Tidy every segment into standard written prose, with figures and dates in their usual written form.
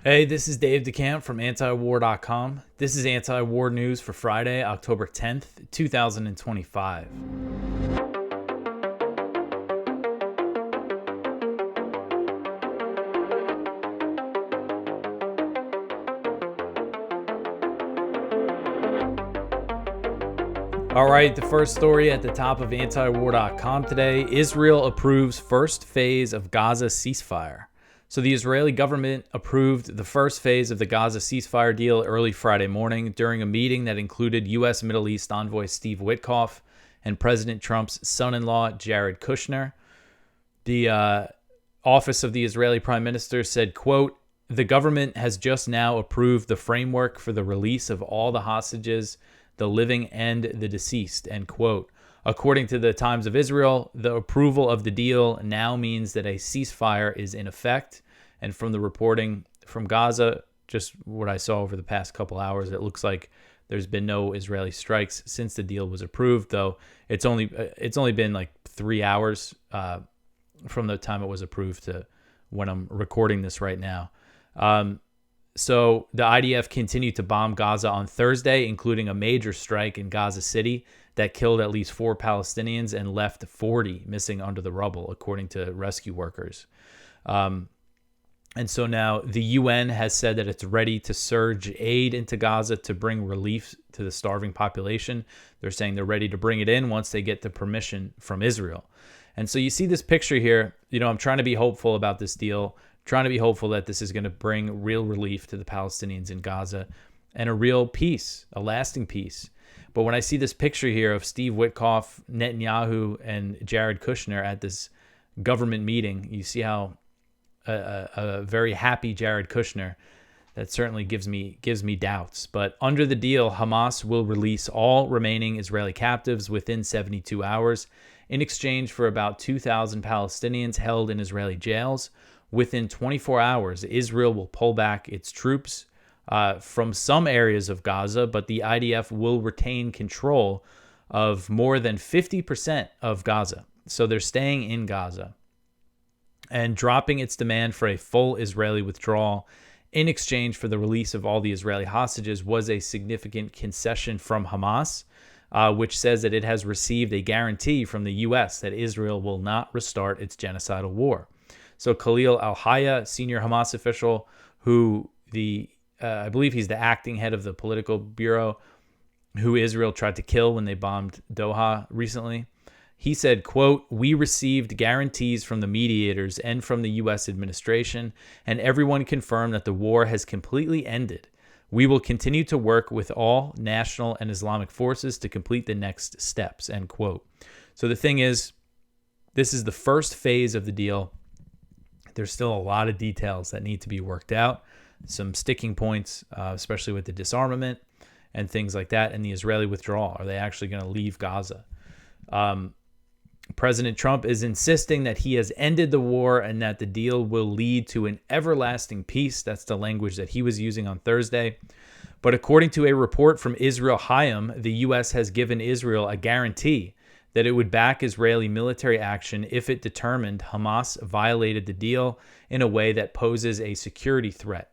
Hey, this is Dave DeCamp from antiwar.com. This is anti-war news for Friday, October 10th, 2025. All right, the first story at the top of antiwar.com today: Israel approves first phase of Gaza ceasefire. So the Israeli government approved the first phase of the Gaza ceasefire deal early Friday morning during a meeting that included U.S. Middle East envoy Steve Witkoff and President Trump's son-in-law, Jared Kushner. The office of the Israeli prime minister said, quote, "The government has just now approved the framework for the release of all the hostages, the living and the deceased," end quote. According to the Times of Israel, the approval of the deal now means that a ceasefire is in effect. And from the reporting from Gaza, just what I saw over the past couple hours, it looks like there's been no Israeli strikes since the deal was approved, though it's only been like 3 hours from the time it was approved to when I'm recording this right now. So the IDF continued to bomb Gaza on Thursday, including a major strike in Gaza City that killed at least 4 Palestinians and left 40 missing under the rubble, according to rescue workers. And so now the UN has said that it's ready to surge aid into Gaza to bring relief to the starving population. They're saying they're ready to bring it in once they get the permission from Israel. And so you see this picture here. I'm trying to be hopeful about this deal, trying to be hopeful that this is going to bring real relief to the Palestinians in Gaza and a real peace, a lasting peace. But when I see this picture here of Steve Witkoff, Netanyahu, and Jared Kushner at this government meeting, you see how a very happy Jared Kushner, that certainly gives me doubts. But under the deal, Hamas will release all remaining Israeli captives within 72 hours in exchange for about 2,000 Palestinians held in Israeli jails. Within 24 hours, Israel will pull back its troops from some areas of Gaza, but the IDF will retain control of more than 50% of Gaza. So they're staying in Gaza and dropping its demand for a full Israeli withdrawal in exchange for the release of all the Israeli hostages was a significant concession from Hamas, which says that it has received a guarantee from the U.S. that Israel will not restart its genocidal war. So Khalil al-Hayya, senior Hamas official, who I believe he's the acting head of the political bureau, who Israel tried to kill when they bombed Doha recently. He said, quote, "We received guarantees from the mediators and from the U.S. administration, and everyone confirmed that the war has completely ended. We will continue to work with all national and Islamic forces to complete the next steps," end quote. So the thing is, this is the first phase of the deal. There's still a lot of details that need to be worked out, some sticking points, especially with the disarmament and things like that, and the Israeli withdrawal. Are they actually going to leave Gaza? President Trump is insisting that he has ended the war and that the deal will lead to an everlasting peace. That's the language that he was using on Thursday. But according to a report from Israel Hayom, the U.S. has given Israel a guarantee that it would back Israeli military action if it determined Hamas violated the deal in a way that poses a security threat.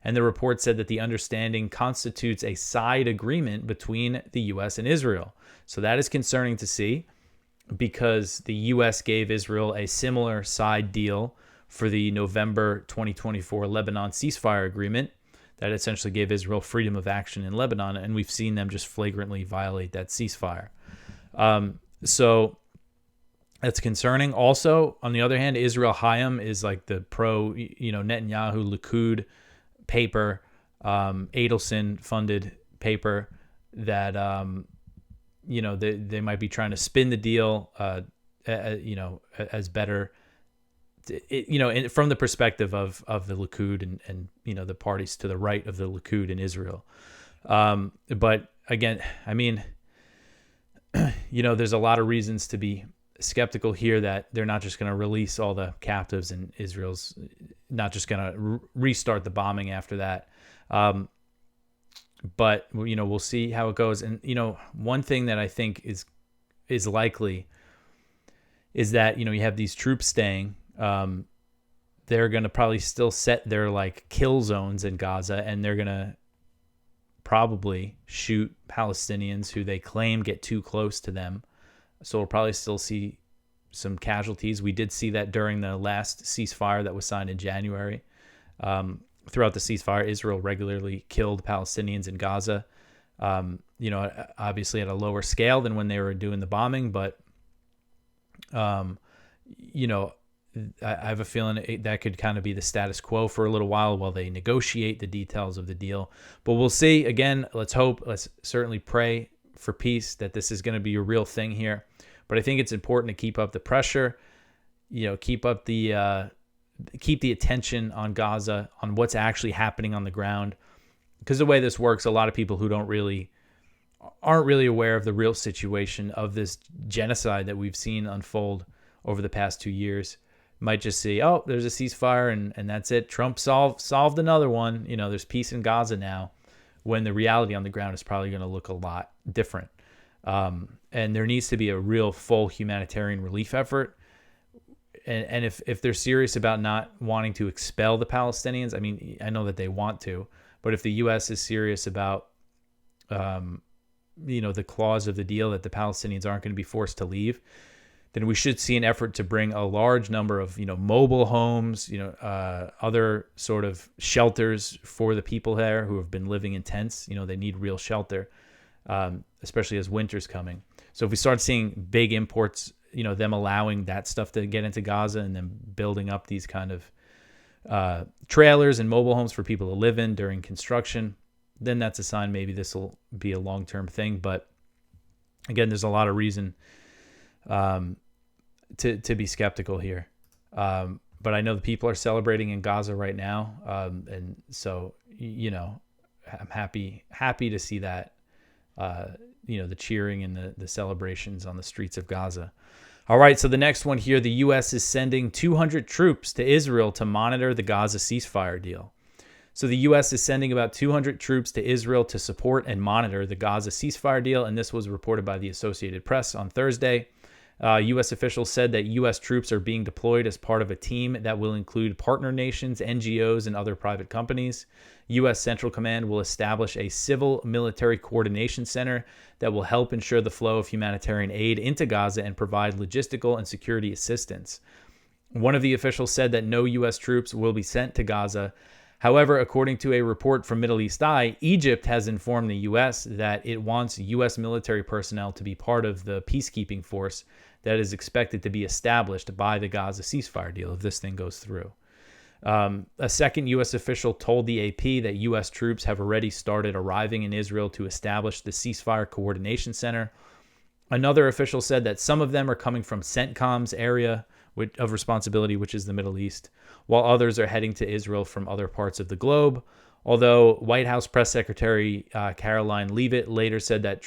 And the report said that the understanding constitutes a side agreement between the U.S. and Israel. So that is concerning to see, because the U.S. gave Israel a similar side deal for the November 2024 Lebanon ceasefire agreement that essentially gave Israel freedom of action in Lebanon, and we've seen them just flagrantly violate that ceasefire. So that's concerning. Also, on the other hand, Israel Hayom is like the pro, Netanyahu Likud paper, Adelson-funded paper that they might be trying to spin the deal, as better, from the perspective of the Likud and the parties to the right of the Likud in Israel. But again, I mean, there's a lot of reasons to be skeptical here that they're not just going to release all the captives and Israel's not just going to restart the bombing after that. But, we'll see how it goes. And, one thing that I think is likely is that, you have these troops staying. they're going to probably still set their like kill zones in Gaza, and they're going to probably shoot Palestinians who they claim get too close to them. So we'll probably still see some casualties. We did see that during the last ceasefire that was signed in January. Throughout the ceasefire, Israel regularly killed Palestinians in Gaza. Obviously at a lower scale than when they were doing the bombing, but I have a feeling that could kind of be the status quo for a little while they negotiate the details of the deal. But we'll see. Again, let's hope, let's certainly pray for peace, that this is going to be a real thing here. But I think it's important to keep up the pressure, keep the attention on Gaza, on what's actually happening on the ground. Because the way this works, a lot of people who aren't really aware of the real situation of this genocide that we've seen unfold over the past 2 years might just see, oh, there's a ceasefire and that's it. Trump solved another one. There's peace in Gaza now, when the reality on the ground is probably going to look a lot different. And there needs to be a real full humanitarian relief effort. And if they're serious about not wanting to expel the Palestinians, I mean, I know that they want to, but if the U.S. is serious about, the clause of the deal that the Palestinians aren't going to be forced to leave, then we should see an effort to bring a large number of, mobile homes, other sort of shelters for the people there who have been living in tents. They need real shelter, especially as winter's coming. So if we start seeing big imports, them allowing that stuff to get into Gaza and then building up these kind of trailers and mobile homes for people to live in during construction, then that's a sign maybe this will be a long-term thing. But again, there's a lot of reason to be skeptical here. But I know the people are celebrating in Gaza right now. And so, I'm happy to see that, the cheering and the celebrations on the streets of Gaza. All right, so the next one here, the U.S. is sending 200 troops to Israel to monitor the Gaza ceasefire deal. So the U.S. is sending about 200 troops to Israel to support and monitor the Gaza ceasefire deal, and this was reported by the Associated Press on Thursday. U.S. officials said that U.S. troops are being deployed as part of a team that will include partner nations, NGOs, and other private companies. U.S. Central Command will establish a civil-military coordination center that will help ensure the flow of humanitarian aid into Gaza and provide logistical and security assistance. One of the officials said that no U.S. troops will be sent to Gaza. However, according to a report from Middle East Eye, Egypt has informed the U.S. that it wants U.S. military personnel to be part of the peacekeeping force that is expected to be established by the Gaza ceasefire deal if this thing goes through. A second U.S. official told the AP that U.S. troops have already started arriving in Israel to establish the ceasefire coordination center. Another official said that some of them are coming from CENTCOM's area of responsibility, which is the Middle East, while others are heading to Israel from other parts of the globe. Although White House Press Secretary Caroline Leavitt later said that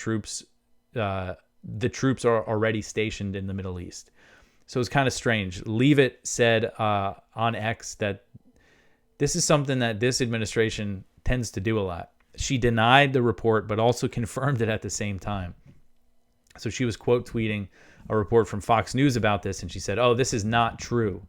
the troops are already stationed in the Middle East. So it's kind of strange. Leavitt said on X that this is something that this administration tends to do a lot. She denied the report, but also confirmed it at the same time. So she was quote tweeting a report from Fox News about this, and she said, "Oh, this is not true.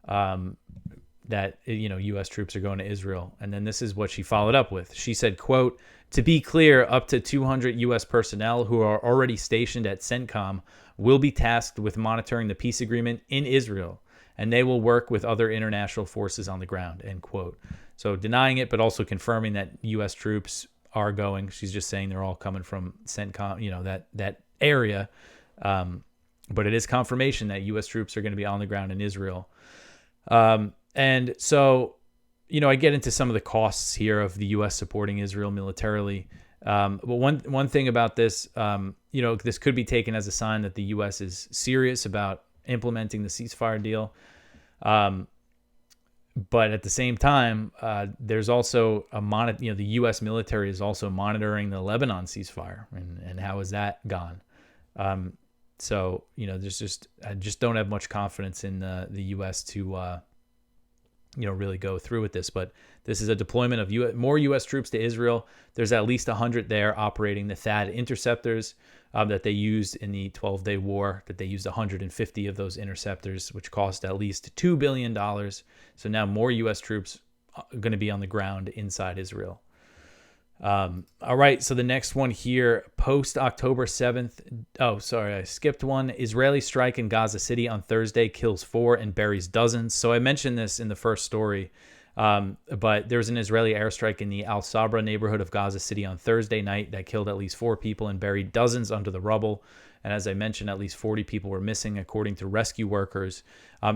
That U.S. troops are going to Israel." And then this is what she followed up with. She said, quote, "To be clear, up to 200 U.S. personnel who are already stationed at CENTCOM will be tasked with monitoring the peace agreement in Israel, and they will work with other international forces on the ground," end quote. So denying it, but also confirming that U.S. troops are going. She's just saying they're all coming from CENTCOM, that area. But it is confirmation that U.S. troops are going to be on the ground in Israel. And so, I get into some of the costs here of the U.S. supporting Israel militarily. But one thing about this, this could be taken as a sign that the U.S. is serious about implementing the ceasefire deal. But at the same time, there's also the U.S. military is also monitoring the Lebanon ceasefire, and how has that gone? So I just don't have much confidence in the U.S. to really go through with this. But this is a deployment of more U.S. troops to Israel. There's at least 100 there operating the THAAD interceptors that they used in the 12-day war, that they used 150 of those interceptors, which cost at least $2 billion. So now more U.S. troops are going to be on the ground inside Israel. All right, so the next one here, post-October 7th. Oh, sorry, I skipped one. Israeli strike in Gaza City on Thursday kills 4 and buries dozens. So I mentioned this in the first story, but there was an Israeli airstrike in the Al-Sabra neighborhood of Gaza City on Thursday night that killed at least 4 people and buried dozens under the rubble. And as I mentioned, at least 40 people were missing, according to rescue workers.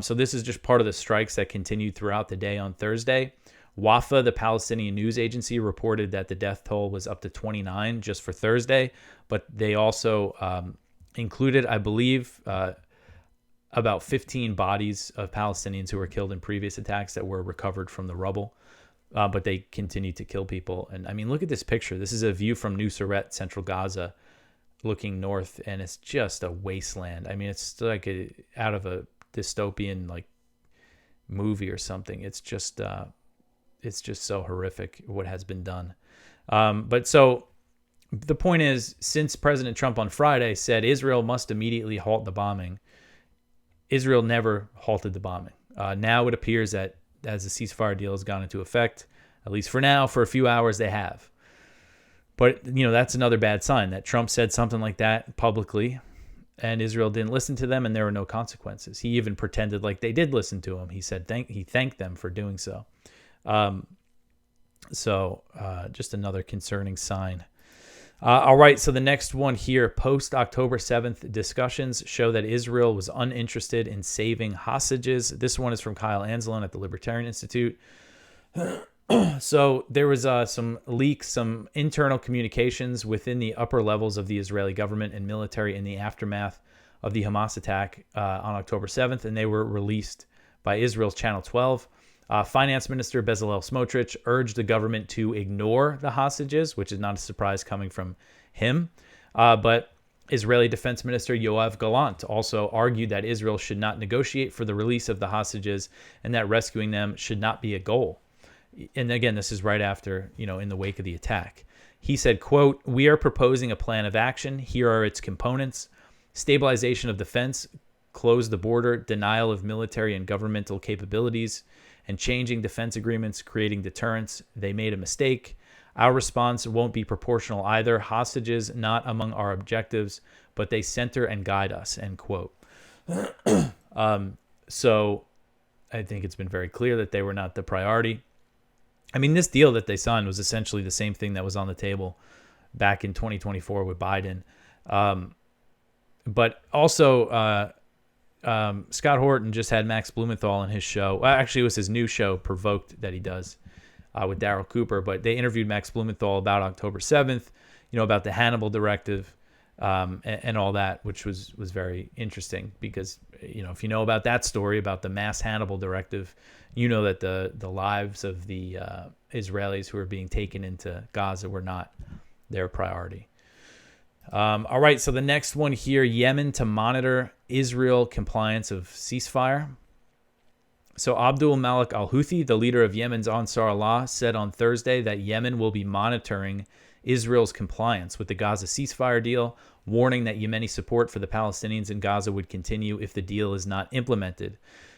So this is just part of the strikes that continued throughout the day on Thursday. Wafa, the Palestinian news agency, reported that the death toll was up to 29 just for Thursday, but they also included, I believe, about 15 bodies of Palestinians who were killed in previous attacks that were recovered from the rubble, but they continued to kill people. And I mean, look at this picture. This is a view from Nuseirat, central Gaza, looking north, and it's just a wasteland. I mean, it's like out of a dystopian like movie or something. It's just so horrific what has been done. But so the point is, since President Trump on Friday said Israel must immediately halt the bombing, Israel never halted the bombing. Now it appears that as the ceasefire deal has gone into effect, at least for now, for a few hours, they have. But, that's another bad sign that Trump said something like that publicly and Israel didn't listen to them and there were no consequences. He even pretended like they did listen to him. He said he thanked them for doing so. Just another concerning sign. All right, so the next one here, post-October 7th, discussions show that Israel was uninterested in saving hostages. This one is from Kyle Anzalone at the Libertarian Institute. So there was some leaks, some internal communications within the upper levels of the Israeli government and military in the aftermath of the Hamas attack on October 7th, and they were released by Israel's Channel 12. Finance Minister Bezalel Smotrich urged the government to ignore the hostages, which is not a surprise coming from him. But Israeli Defense Minister Yoav Gallant also argued that Israel should not negotiate for the release of the hostages and that rescuing them should not be a goal. And again, this is right after, in the wake of the attack. He said, quote, "We are proposing a plan of action. Here are its components: stabilization of defense, close the border, denial of military and governmental capabilities, and changing defense agreements, creating deterrence. They made a mistake. Our response won't be proportional either. Hostages not among our objectives, but they center and guide us," end quote. So I think it's been very clear that they were not the priority. I mean, this deal that they signed was essentially the same thing that was on the table back in 2024 with Biden. But also, Scott Horton just had Max Blumenthal on his show. Well, actually, it was his new show, Provoked, that he does with Darryl Cooper. But they interviewed Max Blumenthal about October 7th, about the Hannibal Directive and all that, which was very interesting because, if you know about that story, about the mass Hannibal Directive, that the lives of the Israelis who were being taken into Gaza were not their priority. All right, so the next one here, Yemen to monitor Israel compliance of ceasefire. So Abdul Malik al-Houthi, the leader of Yemen's Ansar Allah, said on Thursday that Yemen will be monitoring Israel's compliance with the Gaza ceasefire deal, warning that Yemeni support for the Palestinians in Gaza would continue if the deal is not implemented.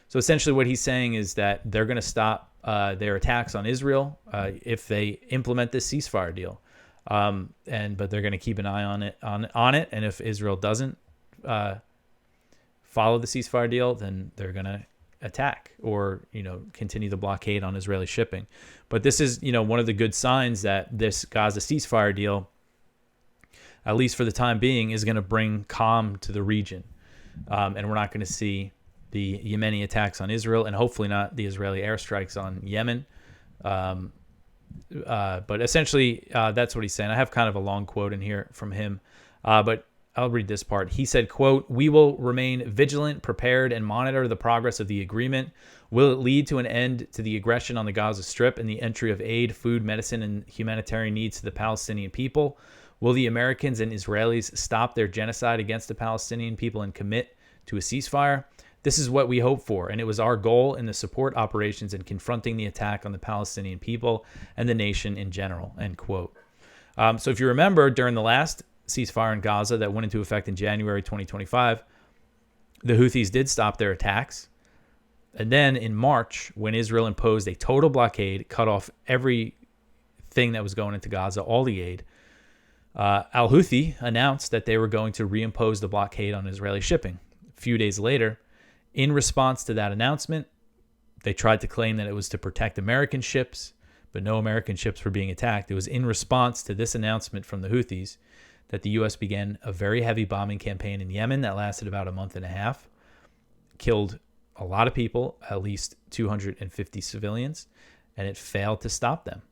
So essentially what he's saying is that they're going to stop their attacks on Israel if they implement this ceasefire deal. But they're going to keep an eye on it. And if Israel doesn't follow the ceasefire deal, then they're going to attack or, continue the blockade on Israeli shipping. But this is, one of the good signs that this Gaza ceasefire deal, at least for the time being, is going to bring calm to the region. And we're not going to see the Yemeni attacks on Israel and hopefully not the Israeli airstrikes on Yemen. But essentially, that's what he's saying. I have kind of a long quote in here from him, but I'll read this part. He said, quote, "We will remain vigilant, prepared, and monitor the progress of the agreement. Will it lead to an end to the aggression on the Gaza Strip and the entry of aid, food, medicine, and humanitarian needs to the Palestinian people? Will the Americans and Israelis stop their genocide against the Palestinian people and commit to a ceasefire? This is what we hope for, and it was our goal in the support operations in confronting the attack on the Palestinian people and the nation in general, end quote. So if you remember, during the last ceasefire in Gaza that went into effect in January 2025, the Houthis did stop their attacks. And then in March, when Israel imposed a total blockade, cut off everything that was going into Gaza, all the aid, al-Houthi announced that they were going to reimpose the blockade on Israeli shipping. A few days later, in response to that announcement, they tried to claim that it was to protect American ships, but no American ships were being attacked. It was in response to this announcement from the Houthis that the U.S. began a very heavy bombing campaign in Yemen that lasted about a month and a half, killed a lot of people, at least 250 civilians, and it failed to stop them.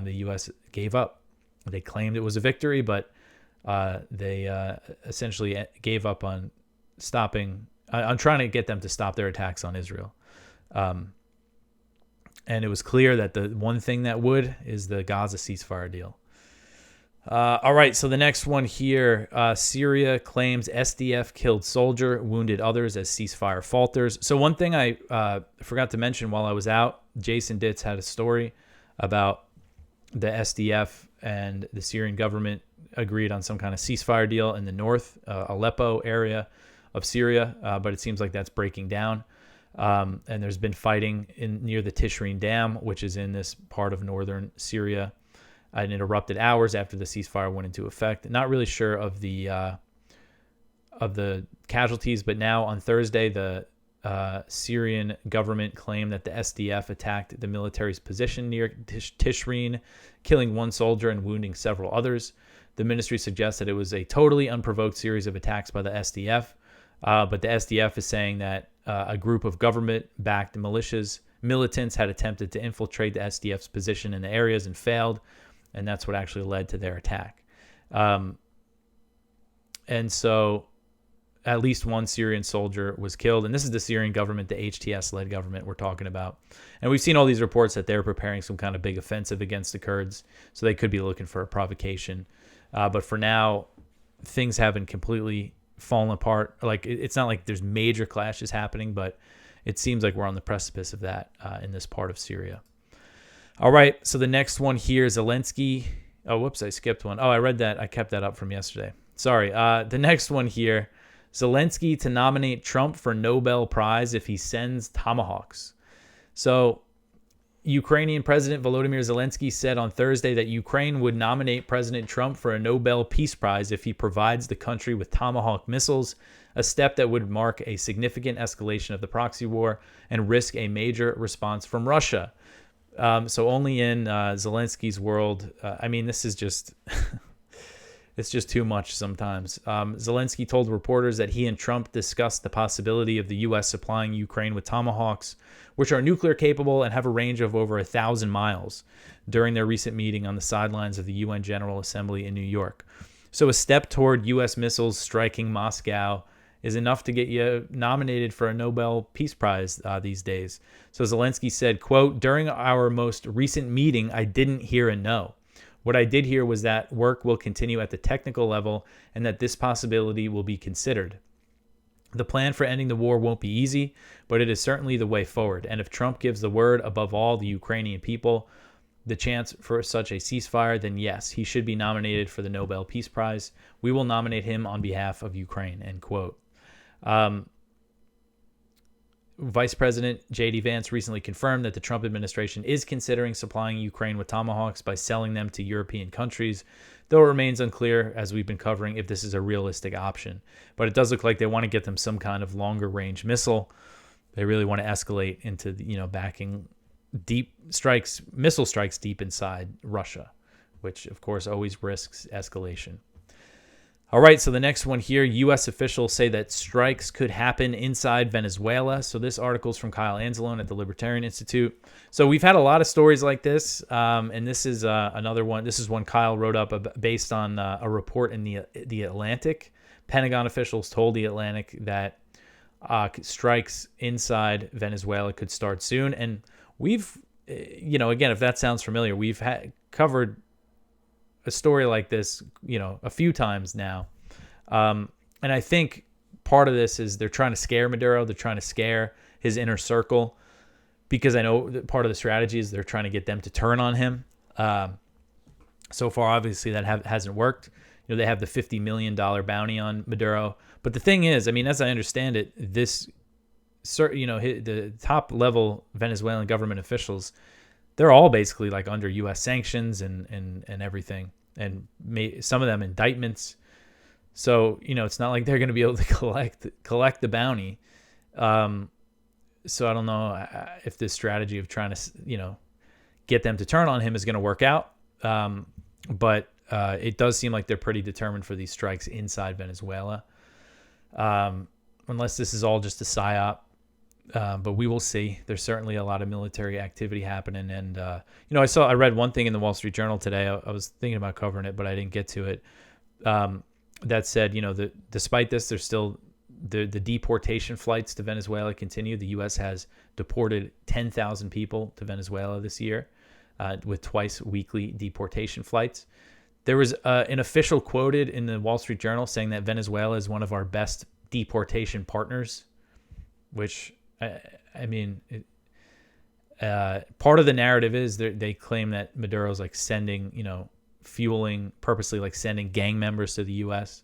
The U.S. gave up. They claimed it was a victory, but they essentially gave up on trying to get them to stop their attacks on Israel. And it was clear that the one thing that would is the Gaza ceasefire deal. All right, so the next one here, Syria claims SDF killed soldier, wounded others as ceasefire falters. So one thing I forgot to mention while I was out, Jason Ditz had a story about the SDF and the Syrian government agreed on some kind of ceasefire deal in the north, Aleppo area of Syria, but it seems like that's breaking down. And there's been fighting near the Tishreen Dam, which is in this part of northern Syria. And it erupted hours after the ceasefire went into effect. Not really sure of the casualties, but now on Thursday, the Syrian government claimed that the SDF attacked the military's position near Tishreen, killing one soldier and wounding several others. The ministry suggests that it was a totally unprovoked series of attacks by the SDF, but the SDF is saying that a group of government-backed militants had attempted to infiltrate the SDF's position in the areas and failed, and that's what actually led to their attack. And so at least one Syrian soldier was killed, and this is the Syrian government, the HTS-led government we're talking about. And we've seen all these reports that they're preparing some kind of big offensive against the Kurds, so they could be looking for a provocation. But for now, things haven't completely fallen apart. Like, it's not like there's major clashes happening, but it seems like we're on the precipice of that in this part of Syria. All right, so the next one here, Zelensky. Oh, whoops, I skipped one. Oh, I read that. I kept that up from yesterday. Sorry. The next one here, Zelensky to nominate Trump for Nobel Prize if he sends Tomahawks. So Ukrainian President Volodymyr Zelensky said on Thursday that Ukraine would nominate President Trump for a Nobel Peace Prize if he provides the country with Tomahawk missiles, a step that would mark a significant escalation of the proxy war and risk a major response from Russia. So only in Zelensky's world, this is just, it's just too much sometimes. Zelensky told reporters that he and Trump discussed the possibility of the U.S. supplying Ukraine with Tomahawks, which are nuclear capable and have a range of over 1,000 miles, during their recent meeting on the sidelines of the UN General Assembly in New York. So a step toward U.S. missiles striking Moscow is enough to get you nominated for a Nobel Peace Prize these days. So Zelensky said, quote, "During our most recent meeting, I didn't hear a no. What I did hear was that work will continue at the technical level and that this possibility will be considered. The plan for ending the war won't be easy, but it is certainly the way forward. And if Trump gives the word, above all the Ukrainian people, the chance for such a ceasefire, then yes, he should be nominated for the Nobel Peace Prize. We will nominate him on behalf of Ukraine," end quote. Vice President J.D. Vance recently confirmed that the Trump administration is considering supplying Ukraine with Tomahawks by selling them to European countries, though it remains unclear, as we've been covering, if this is a realistic option. But it does look like they want to get them some kind of longer range missile. They really want to escalate into, backing deep strikes, missile strikes deep inside Russia, which of course always risks escalation. All right, so the next one here, U.S. officials say that strikes could happen inside Venezuela. So this article is from Kyle Anzalone at the Libertarian Institute. So we've had a lot of stories like this, and this is another one. This is one Kyle wrote up based on a report in the Atlantic. Pentagon officials told the Atlantic that strikes inside Venezuela could start soon. And we've, again, if that sounds familiar, we've covered a story like this, a few times now. And I think part of this is they're trying to scare Maduro. They're trying to scare his inner circle, because I know that part of the strategy is they're trying to get them to turn on him. So far, obviously, that hasn't worked. They have the $50 million bounty on Maduro. But the thing is, I mean, as I understand it, the top level Venezuelan government officials, they're all basically like under U.S. sanctions and everything, and some of them indictments. So it's not like they're going to be able to collect the bounty. So I don't know if this strategy of trying to get them to turn on him is going to work out. But it does seem like they're pretty determined for these strikes inside Venezuela, unless this is all just a psyop. But we will see. There's certainly a lot of military activity happening. And, I read one thing in the Wall Street Journal today. I was thinking about covering it, but I didn't get to it. That said, despite this, there's still the deportation flights to Venezuela continue. The U.S. has deported 10,000 people to Venezuela this year, with twice weekly deportation flights. There was an official quoted in the Wall Street Journal saying that Venezuela is one of our best deportation partners, which part of the narrative is they claim that Maduro's like sending, purposely like sending gang members to the U.S.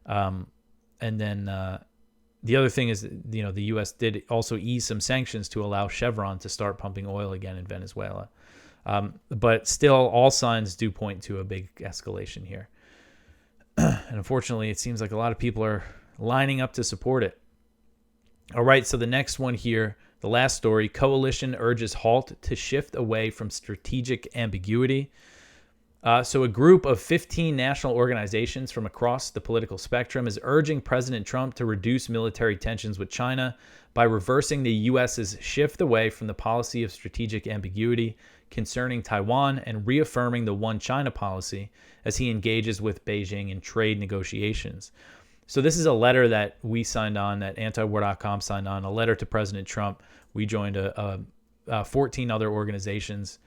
And then the other thing is, the U.S. did also ease some sanctions to allow Chevron to start pumping oil again in Venezuela. But still, all signs do point to a big escalation here. And unfortunately, it seems like a lot of people are lining up to support it. All right, so the next one here, the last story, coalition urges Halt to shift away from strategic ambiguity. So a group of 15 national organizations from across the political spectrum is urging President Trump to reduce military tensions with China by reversing the U.S.'s shift away from the policy of strategic ambiguity concerning Taiwan and reaffirming the One China policy as he engages with Beijing in trade negotiations. So this is a letter that we signed on, that antiwar.com signed on, a letter to President Trump. We joined 14 other organizations.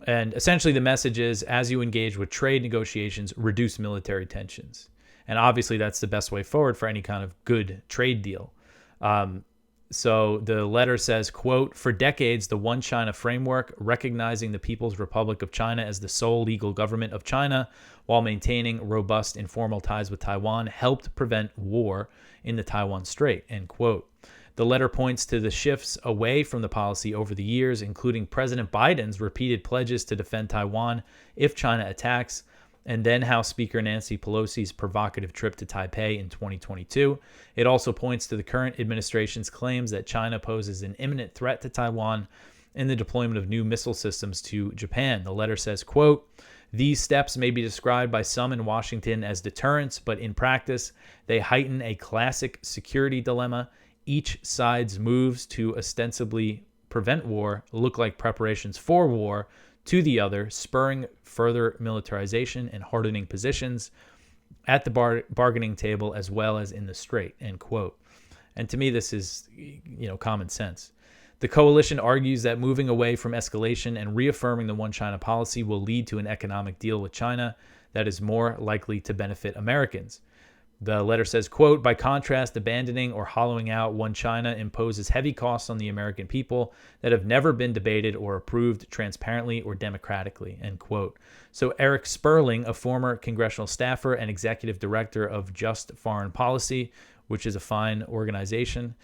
And essentially the message is, as you engage with trade negotiations, reduce military tensions. And obviously that's the best way forward for any kind of good trade deal. So the letter says, quote, "For decades, the One China framework, recognizing the People's Republic of China as the sole legal government of China while maintaining robust informal ties with Taiwan, helped prevent war in the Taiwan Strait," end quote. The letter points to the shifts away from the policy over the years, including President Biden's repeated pledges to defend Taiwan if China attacks, and then House Speaker Nancy Pelosi's provocative trip to Taipei in 2022. It also points to the current administration's claims that China poses an imminent threat to Taiwan and the deployment of new missile systems to Japan. The letter says, quote, "These steps may be described by some in Washington as deterrence, but in practice, they heighten a classic security dilemma. Each side's moves to ostensibly prevent war look like preparations for war to the other, spurring further militarization and hardening positions at the bargaining table as well as in the strait," end quote. And to me, this is, common sense. The coalition argues that moving away from escalation and reaffirming the One China policy will lead to an economic deal with China that is more likely to benefit Americans. The letter says, quote, "By contrast, abandoning or hollowing out One China imposes heavy costs on the American people that have never been debated or approved transparently or democratically," end quote. So Eric Sperling, a former congressional staffer and executive director of Just Foreign Policy, which is a fine organization,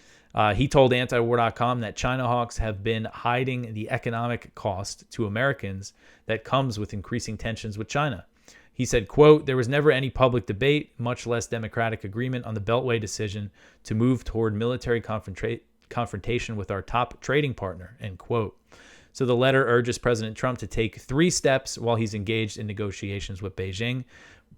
he told antiwar.com that Chinahawks have been hiding the economic cost to Americans that comes with increasing tensions with China. He said, quote, "There was never any public debate, much less democratic agreement on the Beltway decision to move toward military confrontation with our top trading partner," end quote. So the letter urges President Trump to take 3 steps while he's engaged in negotiations with Beijing.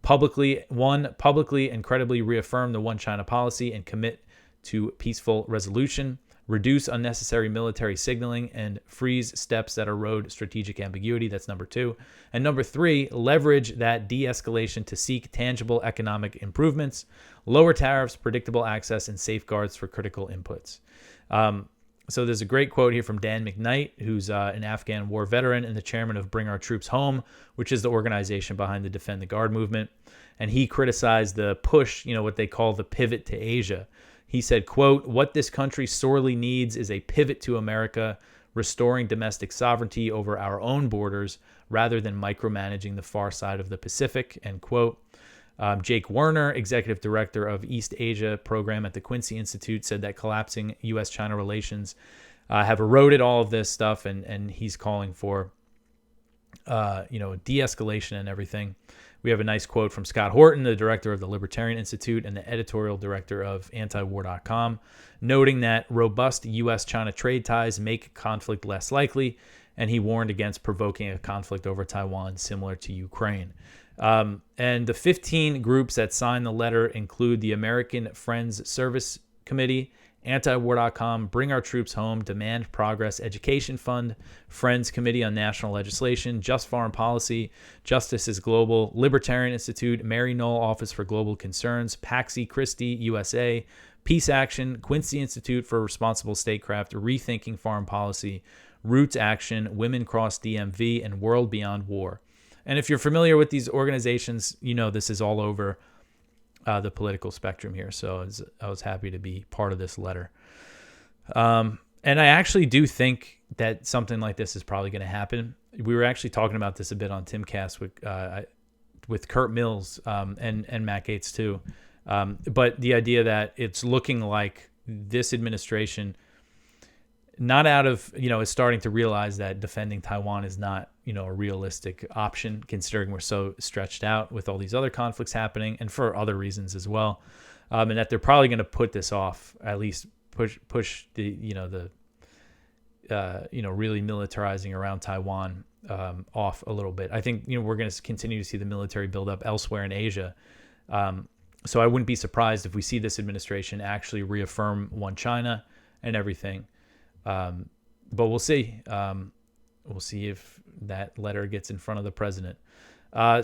Publicly and credibly reaffirm the One China policy and commit to peaceful resolution. Reduce unnecessary military signaling and freeze steps that erode strategic ambiguity. That's number 2. And number 3, leverage that de-escalation to seek tangible economic improvements, lower tariffs, predictable access, and safeguards for critical inputs. So there's a great quote here from Dan McKnight, who's an Afghan war veteran and the chairman of Bring Our Troops Home, which is the organization behind the Defend the Guard movement. And he criticized the push, what they call the pivot to Asia. He said, quote, "What this country sorely needs is a pivot to America, restoring domestic sovereignty over our own borders rather than micromanaging the far side of the Pacific," end quote. Jake Werner, executive director of East Asia program at the Quincy Institute, said that collapsing U.S.-China relations have eroded all of this stuff, and he's calling for, de-escalation and everything. We have a nice quote from Scott Horton, the director of the Libertarian Institute and the editorial director of antiwar.com, noting that robust U.S.-China trade ties make conflict less likely, and he warned against provoking a conflict over Taiwan similar to Ukraine. And the 15 groups that signed the letter include the American Friends Service Committee, Antiwar.com, Bring Our Troops Home, Demand Progress Education Fund, Friends Committee on National Legislation, Just Foreign Policy, Justice is Global, Libertarian Institute, Mary Knoll Office for Global Concerns, Paxi Christie USA, Peace Action, Quincy Institute for Responsible Statecraft, Rethinking Foreign Policy, Roots Action, Women Cross DMV, and World Beyond War. And if you're familiar with these organizations, this is all over the political spectrum here. So I was happy to be part of this letter. And I actually do think that something like this is probably going to happen. We were actually talking about this a bit on Timcast with Kurt Mills and Matt Gaetz too. But the idea that it's looking like this administration, not out of, is starting to realize that defending Taiwan is not, a realistic option, considering we're so stretched out with all these other conflicts happening and for other reasons as well. And that they're probably going to put this off, at least push the, really militarizing around Taiwan off a little bit. I think, we're going to continue to see the military build up elsewhere in Asia. So I wouldn't be surprised if we see this administration actually reaffirm one China and everything. But we'll see. We'll see if that letter gets in front of the president.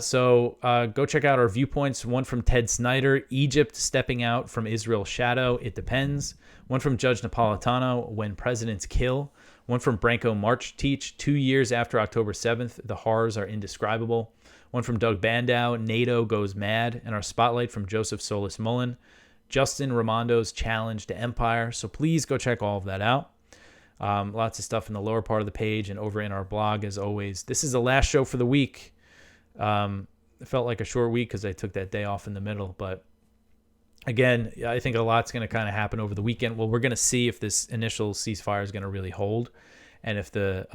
So go check out our viewpoints. One from Ted Snyder, Egypt stepping out from Israel's shadow. It depends. One from Judge Napolitano, When Presidents Kill. One from Branko March-Teach, 2 years after October 7th. The horrors are indescribable. One from Doug Bandow, NATO Goes Mad. And our spotlight from Joseph Solis Mullen, Justin Raimondo's Challenge to Empire. So please go check all of that out. Lots of stuff in the lower part of the page and over in our blog, as always. This is the last show for the week. It felt like a short week because I took that day off in the middle. But again, I think a lot's going to kind of happen over the weekend. Well, we're going to see if this initial ceasefire is going to really hold, and if the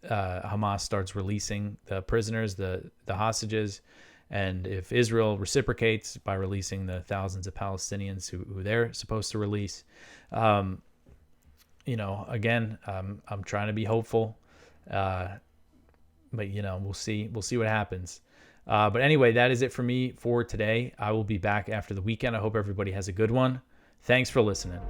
Hamas starts releasing the prisoners, the hostages, and if Israel reciprocates by releasing the thousands of Palestinians who they're supposed to release. Again, I'm trying to be hopeful, but we'll see what happens. But anyway, that is it for me for today. I will be back after the weekend. I hope everybody has a good one. Thanks for listening.